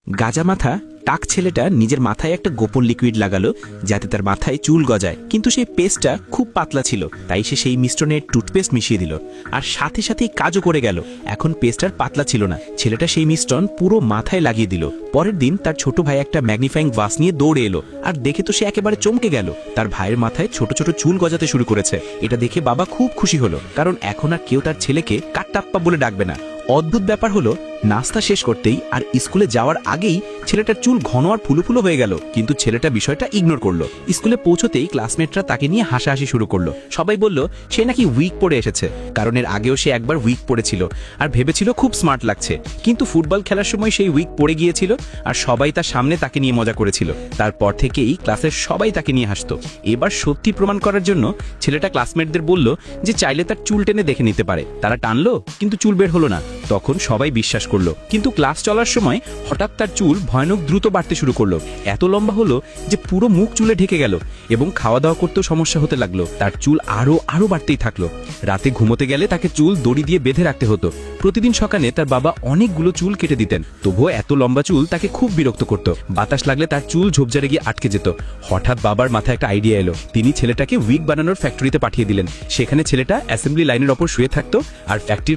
গাজা মাথা টাক ছেলেটা নিজের মাথায় একটা গোপন লিকুইড লাগালো যাতে তার মাথায় চুল গজায়, কিন্তু সেই পেস্টটা খুব পাতলা ছিল, তাই সে সেই মিশ্রণে টুথপেস্ট মিশিয়ে দিল আর সাথে সাথেই কাজও করে গেল। এখন পেস্ট আর পাতলা ছিল না, ছেলেটা সেই মিশ্রণ পুরো মাথায় লাগিয়ে দিল। পরের দিন তার ছোট ভাই একটা ম্যাগনিফাইং গ্লাস নিয়ে দৌড়ে এলো আর দেখে তো সে একেবারে চমকে গেল। তার ভাইয়ের মাথায় ছোট ছোট চুল গজাতে শুরু করেছে। এটা দেখে বাবা খুব খুশি হলো, কারণ এখন আর কেউ তার ছেলেকে কাট্টাপ্পা বলে ডাকবে না। অদ্ভুত ব্যাপার হলো, নাস্তা শেষ করতেই আর স্কুলে যাওয়ার আগেই ছেলেটার চুল ঘন আর ফুলো হয়ে গেল, কিন্তু ছেলেটা বিষয়টা ইগনোর করলো। স্কুলে পৌঁছতেই ক্লাসমেটরা তাকে নিয়ে হাসাহাসি শুরু করলো। সবাই বলল সে নাকি উইক পরে এসেছে, কারণ এর আগেও সে একবার উইক পরেছিল আর ভেবেছিল খুব স্মার্ট লাগছে, কিন্তু ফুটবল খেলার সময় সেই উইক পরে গিয়েছিল আর সবাই তার সামনে তাকে নিয়ে মজা করেছিল। তারপর থেকেই ক্লাসের সবাই তাকে নিয়ে হাসতো। এবার সত্যি প্রমাণ করার জন্য ছেলেটা ক্লাসমেটদের বলল যে চাইলে তার চুল টেনে দেখে নিতে পারে। তারা টানলো, কিন্তু চুল বের হলো না। তখন সবাই বিশ্বাস করলো, কিন্তু ক্লাস চলার সময় হঠাৎ তার চুল ভয়ানক দ্রুত বাড়তে শুরু করলো। এত লম্বা হলো যে পুরো মুখ চুলে ঢেকে গেল এবং খাওয়া দাওয়া করতেও সমস্যা হতে লাগলো। তার চুল আরো বাড়তেই থাকলো। রাতে ঘুমোতে গেলে তাকে চুল দড়ি দিয়ে বেঁধে রাখতে হতো। প্রতিদিন সকালে তার বাবা অনেকগুলো চুল কেটে দিতেন, তবুও এত লম্বা চুল তাকে খুব বিরক্ত করত। বাতাস লাগলে তার চুল ঝোপঝাড়ে গিয়ে আটকে যেত। হঠাৎ বাবার মাথায় একটা আইডিয়া এলো। তিনি ছেলেটাকে উইগ বানানোর ফ্যাক্টরিতে পাঠিয়ে দিলেন। সেখানে ছেলেটা অ্যাসেম্বলি লাইনের ওপর শুয়ে থাকতো আর ফ্যাক্টরি